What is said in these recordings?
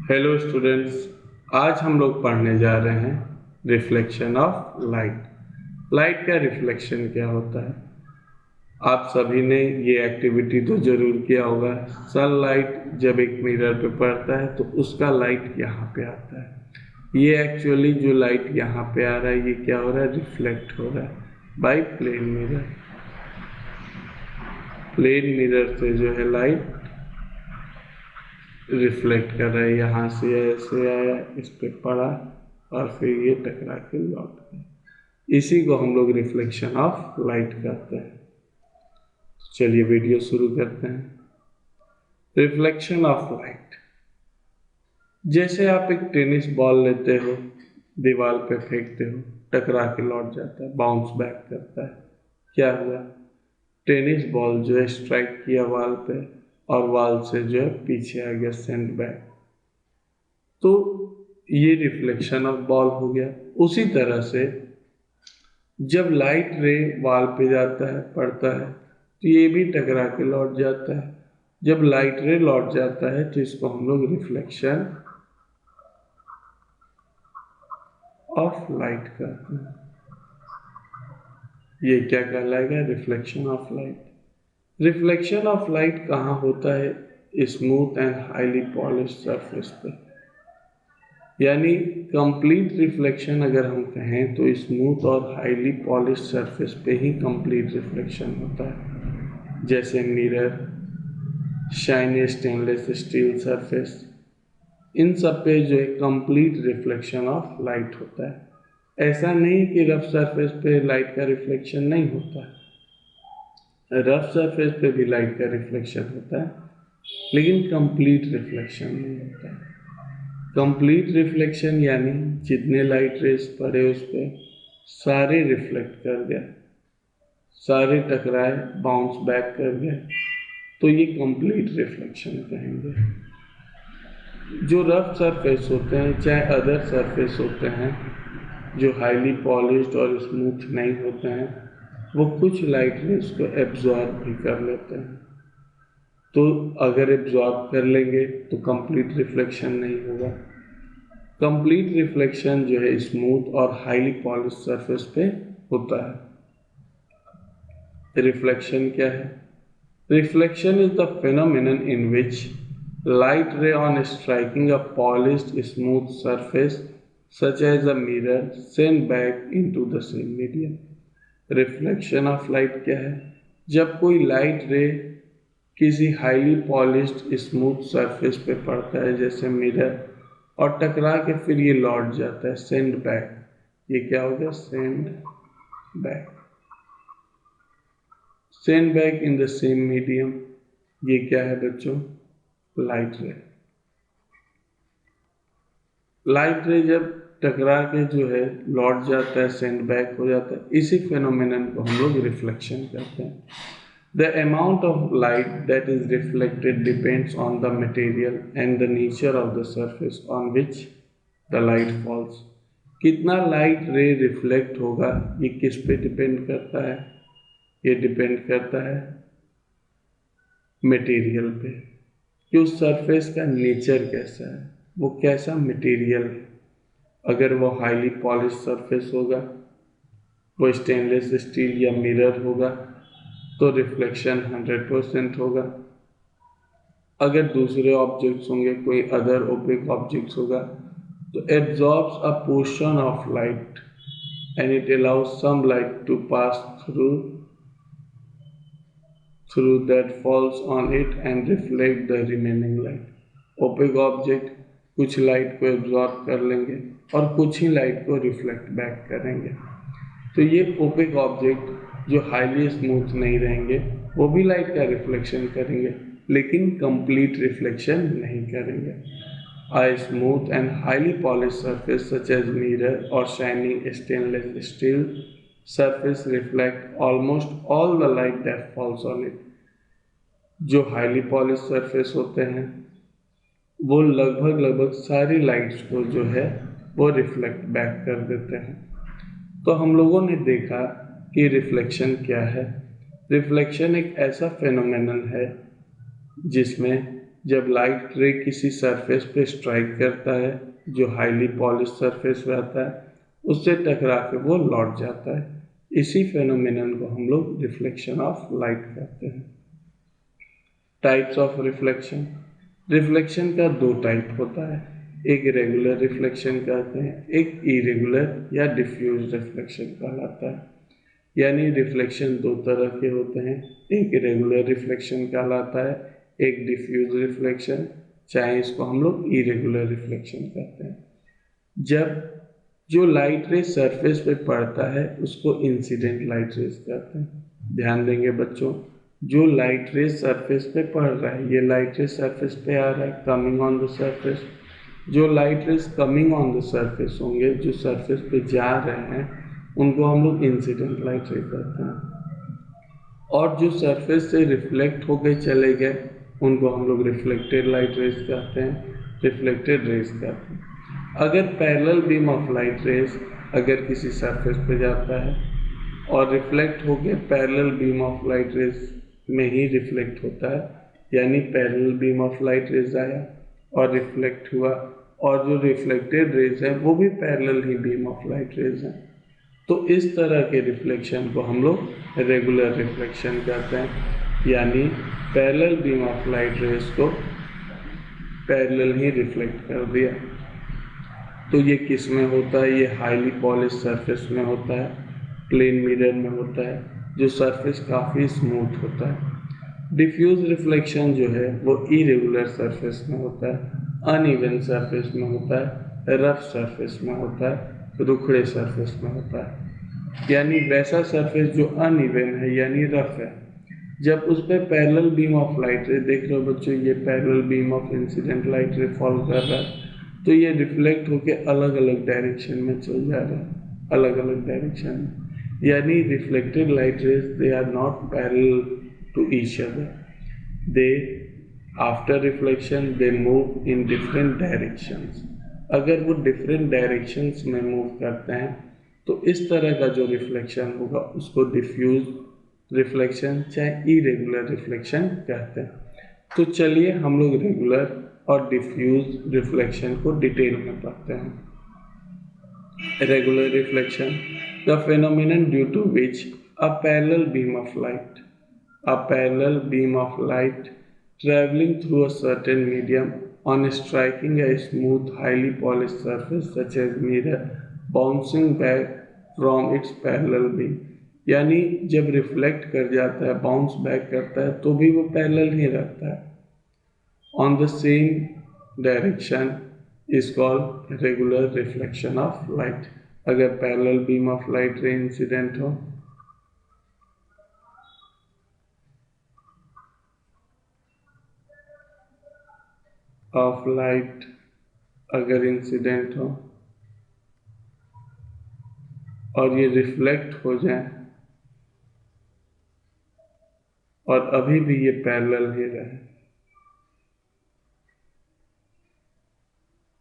Hello students, आज हम लोग पढ़ने जा रहे हैं रिफ्लेक्शन ऑफ लाइट। लाइट का रिफ्लेक्शन क्या होता है? आप सभी ने ये एक्टिविटी तो जरूर किया होगा। सनलाइट जब एक मिरर पे पड़ता है तो उसका लाइट यहाँ पे आता है। ये एक्चुअली जो लाइट यहाँ पे आ रहा है ये क्या हो रहा है? रिफ्लेक्ट हो रहा है by plane mirror. Plane mirror से जो है लाइट रिफ्लेक्ट कर रहा है, यहाँ से ऐसे आया, इस पे पड़ा और फिर ये टकरा के लौट गया। इसी को हम लोग रिफ्लेक्शन ऑफ लाइट कहते हैं। तो चलिए वीडियो शुरू करते हैं। रिफ्लेक्शन ऑफ लाइट, जैसे आप एक टेनिस बॉल लेते हो, दीवार पे फेंकते हो, टकरा के लौट जाता है, बाउंस बैक करता है। क्या हुआ? टेनिस बॉल जो है स्ट्राइक किया वॉल पे और वॉल से जो है पीछे आ गया, सेंड बैक। तो ये रिफ्लेक्शन ऑफ बॉल हो गया। उसी तरह से जब लाइट रे वॉल पे जाता है, पड़ता है, तो ये भी टकरा के लौट जाता है। जब लाइट रे लौट जाता है तो इसको हम लोग रिफ्लेक्शन ऑफ लाइट कहते हैं। ये क्या कहलाएगा? Reflection of light. Reflection of light कहाँ होता है? Smooth and highly polish surface पे। यानी कंप्लीट रिफ्लेक्शन अगर हम कहें तो स्मूथ और हाईली पॉलिश सरफेस पे ही कंप्लीट रिफ्लेक्शन होता है। जैसे mirror, shiny stainless steel surface, इन सब पे जो है कंप्लीट रिफ्लेक्शन ऑफ लाइट होता है। ऐसा नहीं कि रफ सरफेस पे लाइट का रिफ्लेक्शन नहीं होता है। रफ सरफेस पे भी लाइट का रिफ्लेक्शन होता है, लेकिन कंप्लीट रिफ्लेक्शन नहीं होता है। कंप्लीट रिफ्लेक्शन यानी जितने लाइट रेस पड़े उस पर सारे रिफ्लेक्ट कर गए, सारे टकराए, बाउंस बैक कर गए, तो ये कंप्लीट रिफ्लेक्शन कहेंगे। जो रफ सरफेस होते हैं, चाहे अदर सरफेस होते हैं जो हाईली पॉलिश्ड और स्मूथ नहीं होते हैं, वो कुछ लाइट रेस को एब्जॉर्ब भी कर लेते हैं। तो अगर एब्जॉर्ब कर लेंगे तो कंप्लीट रिफ्लेक्शन नहीं होगा। कंप्लीट रिफ्लेक्शन जो है स्मूथ और हाईली पॉलिश सरफेस पे होता है। रिफ्लेक्शन क्या है? Reflection is the phenomenon in which light ray on striking a polished smooth surface such as a mirror send back into the same medium। Reflection of light क्या है? जब कोई light रे किसी हाईली पॉलिश्ड स्मूथ सरफेस पे पड़ता है जैसे मिरर, और टकरा के फिर ये लौट जाता है, सेंड बैक। ये क्या हो गया? Send back. Send back in the same medium, ये क्या है बच्चों? लाइट रे। लाइट रे जब टकरा के जो है लौट जाता है, सेंड बैक हो जाता है, इसी फेनोमेनन को हम लोग रिफ्लेक्शन कहते हैं। The amount of light that is reflected depends on the material and the nature of the surface on which the light falls। कितना लाइट रे रिफ्लेक्ट होगा ये किस पे डिपेंड करता है? ये डिपेंड करता है मटेरियल पे, कि उस सरफेस का नेचर कैसा है, वो कैसा मटेरियल है। अगर वो हाईली पॉलिश सरफेस होगा, वो स्टेनलेस स्टील या मिरर होगा, तो रिफ्लेक्शन 100% होगा। अगर दूसरे ऑब्जेक्ट्स होंगे, कोई अदर ओपेक ऑब्जेक्ट्स होगा, तो absorbs a portion of light and it allows some light to pass through that falls on it and reflect the remaining light. Opaque object कुछ लाइट को एब्जॉर्ब कर लेंगे और कुछ ही लाइट को रिफ्लेक्ट बैक करेंगे। तो ये ओपेक ऑब्जेक्ट जो हाईली स्मूथ नहीं रहेंगे वो भी लाइट का रिफ्लेक्शन करेंगे, लेकिन कंप्लीट रिफ्लेक्शन नहीं करेंगे। A smooth and highly polished surface such as mirror or shining stainless steel surface reflect almost all the light that falls on it। जो हाईली पॉलिश सरफेस होते हैं वो लगभग सारी लाइट्स को जो है वो रिफ्लेक्ट बैक कर देते हैं। तो हम लोगों ने देखा कि रिफ्लेक्शन क्या है। रिफ्लेक्शन एक ऐसा फेनोमेनन है जिसमें जब लाइट रे किसी सरफेस पे स्ट्राइक करता है जो हाईली पॉलिश सरफेस रहता है, उससे टकरा के वो लौट जाता है। इसी फेनोमेनन को हम लोग रिफ्लेक्शन ऑफ लाइट कहते हैं। Types of reflection. रिफ्लेक्शन का दो टाइप होता है, एक रेगुलर रिफ्लेक्शन कहते हैं, एक इरेगुलर या डिफ्यूज रिफ्लेक्शन कहलाता है। यानी रिफ्लेक्शन दो तरह के होते हैं, एक रेगुलर रिफ्लेक्शन कहलाता है, एक डिफ्यूज रिफ्लेक्शन, चाहे इसको हम लोग इरेगुलर रिफ्लेक्शन कहते हैं। जब जो लाइट रे सरफेस पे पड़ता है उसको इंसिडेंट लाइट रेज कहते हैं। ध्यान देंगे बच्चों, जो लाइट रे सरफेस पे पड़ रहा है, ये लाइट रे सरफेस पे आ रहा है, कमिंग ऑन द सरफेस। जो light rays coming on the surface होंगे, जो सरफेस पे जा रहे हैं, उनको हम लोग इंसिडेंट लाइट रे कहते हैं। और जो सरफेस से रिफ्लेक्ट होके चले गए, उनको हम लोग रिफ्लेक्टेड लाइट रेज कहते हैं, रिफ्लेक्टेड रेज कहते हैं। अगर parallel beam of light rays अगर किसी सरफेस पे जाता है और रिफ्लेक्ट होके parallel beam of light rays में ही रिफ्लेक्ट होता है, यानी parallel beam of light rays आया और रिफ्लेक्ट हुआ, और जो रिफ्लेक्टेड रेज है वो भी parallel he beam of light rays है, तो इस तरह के रिफ्लेक्शन को हम लोग रेगुलर रिफ्लेक्शन कहते हैं। यानी parallel beam of light rays को पैरेलल ही रिफ्लेक्ट कर दिया। तो ये किस में होता है? ये हाईली पॉलिश सरफेस में होता है, प्लेन मिरर में होता है, जो सरफेस काफ़ी स्मूथ होता है। डिफ्यूज रिफ्लेक्शन जो है वो इरेगुलर सरफेस में होता है, अनइवन सरफेस में होता है, रफ सरफेस में होता है, रुखड़े सरफेस में होता है। यानी वैसा सरफेस जो अनइवन है यानी रफ है, जब उस पर पैरेलल बीम ऑफ लाइट रे, देख रहे हो बच्चों, ये parallel beam of incident light रे फॉल कर रहा है, तो ये रिफ्लेक्ट होके अलग अलग डायरेक्शन में चल जा रहा है, अलग अलग डायरेक्शन में। यानी reflected light rays they are not parallel to each other, they after reflection they move in different directions. अगर वो डिफरेंट डायरेक्शंस में मूव करते हैं तो इस तरह का जो रिफ्लेक्शन होगा उसको डिफ्यूज रिफ्लेक्शन चाहे इरेगुलर रिफ्लेक्शन कहते हैं। तो चलिए हम लोग रेगुलर और डिफ्यूज रिफ्लेक्शन को डिटेल में पढ़ते हैं। Regular reflection, the phenomenon due to which a parallel beam of light traveling through a certain medium on striking a smooth highly polished surface such as mirror bouncing back from its parallel beam। यानी जब reflect कर जाता है, bounce back करता है, तो भी वो पैरेलल ही रहता है, on the same direction is called regular reflection of light. अगर parallel beam of light ray incident हो, ऑफ लाइट अगर इंसिडेंट हो और ये रिफ्लेक्ट हो जाए और अभी भी ये पैरेलल ही रहे,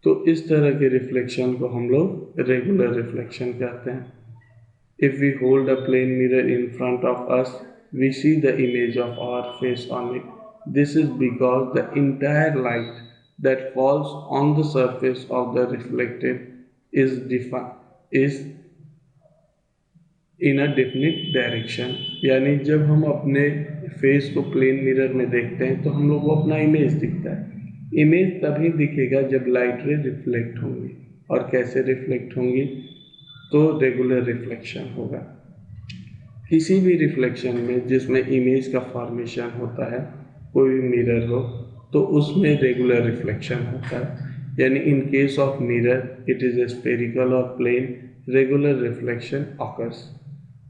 तो इस तरह के रिफ्लेक्शन को हम लोग रेगुलर रिफ्लेक्शन कहते हैं। If we hold a plane mirror in front of us, we see the image of our face on it. This is because the entire light that falls on the surface of the reflected is in a definite direction। यानी जब हम अपने face को plane mirror में देखते हैं तो हम लोग को अपना इमेज दिखता है। इमेज तभी दिखेगा जब लाइट रे रिफ्लेक्ट होंगी, और कैसे रिफ्लेक्ट होंगी? तो रेगुलर रिफ्लेक्शन होगा। किसी भी रिफ्लेक्शन में जिसमें इमेज का फॉर्मेशन होता है, कोई भी मिरर हो, तो उसमें रेगुलर रिफ्लेक्शन होता है। यानी in case of mirror it is spherical और plane, regular reflection occurs।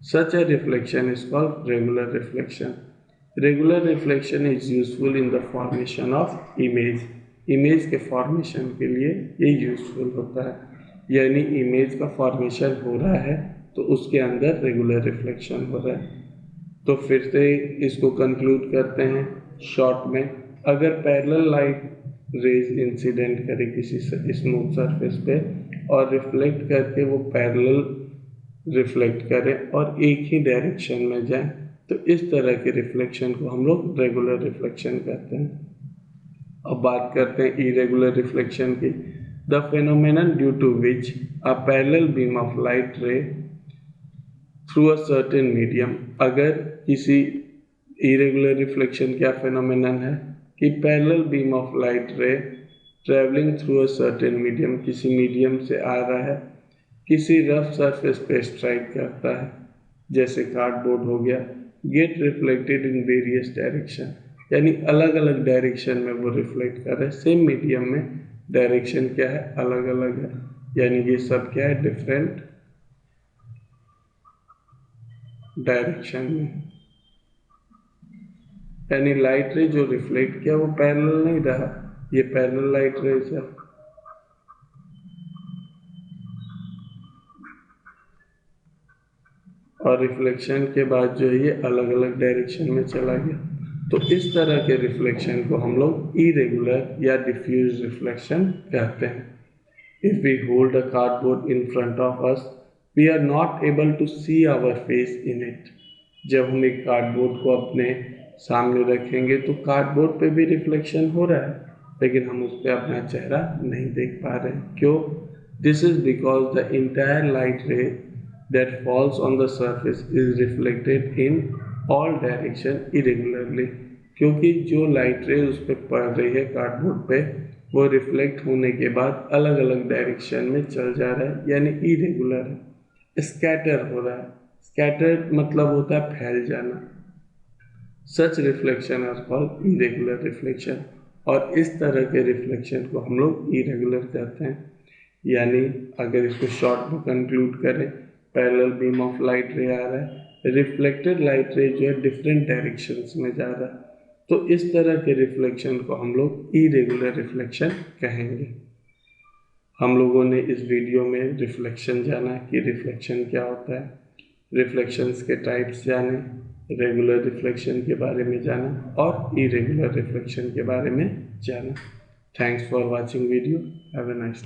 Such a reflection is called regular reflection। Regular reflection is useful in the formation of image। Image के formation के लिए ये useful होता है, यानी इमेज का formation हो रहा है तो उसके अंदर रेगुलर रिफ्लेक्शन हो रहा है। तो फिर से इसको कंक्लूड करते हैं शॉर्ट में। अगर पैरेलल लाइट रेज इंसिडेंट करे किसी स्मूथ सरफेस पे और रिफ्लेक्ट करके वो पैरेलल रिफ्लेक्ट करे और एक ही डायरेक्शन में जाए, तो इस तरह के रिफ्लेक्शन को हम लोग रेगुलर रिफ्लेक्शन कहते हैं। अब बात करते हैं इरेगुलर रिफ्लेक्शन की। The phenomenon due to which a parallel beam of light ray through a certain medium. अगर किसी इरेगुलर रिफ्लेक्शन क्या फेनोमेनन है कि parallel beam of light ray travelling through a certain medium, किसी मीडियम से आ रहा है, किसी रफ सरफेस पे स्ट्राइक करता है, जैसे कार्डबोर्ड हो गया, gate reflected in various direction, यानी अलग अलग डायरेक्शन में वो रिफ्लेक्ट कर रहे हैं। सेम मीडियम में डायरेक्शन क्या है, अलग अलग है, यानी ये सब क्या है, डिफरेंट डायरेक्शन में। यानी लाइट रे जो रिफ्लेक्ट किया वो पैरेलल नहीं रहा, ये पैरेलल लाइट रेज है। और रिफ्लेक्शन के बाद जो है ये अलग अलग डायरेक्शन में चला गया। तो इस तरह के रिफ्लेक्शन को हम लोग इरेगुलर या डिफ्यूज रिफ्लेक्शन कहते हैं। If we hold a cardboard in front of us, we are not able to see our face in it. जब हम एक कार्डबोर्ड को अपने सामने रखेंगे तो कार्डबोर्ड पे भी रिफ्लेक्शन हो रहा है, लेकिन हम उस पर अपना चेहरा नहीं देख पा रहे हैं। क्यों? This is because the entire light रे that falls on the surface is reflected in all direction irregularly. क्योंकि जो लाइट रे उस पर पड़ रही है कार्डबोर्ड पे, वो रिफ्लेक्ट होने के बाद अलग अलग डायरेक्शन में चल जा रहा है, यानी इरेगुलर है, स्कैटर हो रहा है। स्कैटर मतलब होता है फैल जाना। Such reflection are called irregular reflection. और इस तरह के रिफ्लेक्शन को हम लोग इरेगुलर कहते हैं। यानी अगर इसको शॉर्ट में कंक्लूड करें, पैरेलल बीम ऑफ लाइट रे आ रहा है, रिफ्लेक्टेड लाइट रे जो है डिफरेंट डायरेक्शंस में जा रहा है, तो इस तरह के रिफ्लेक्शन को हम लोग इरेगुलर रिफ्लेक्शन कहेंगे। हम लोगों ने इस वीडियो में रिफ्लेक्शन जाना कि रिफ्लेक्शन क्या होता है, रिफ्लेक्शंस के टाइप्स जाने, रेगुलर रिफ्लेक्शन के बारे में जाना और इरेगुलर रिफ्लेक्शन के बारे में जाना। Thanks for watching video. Have a nice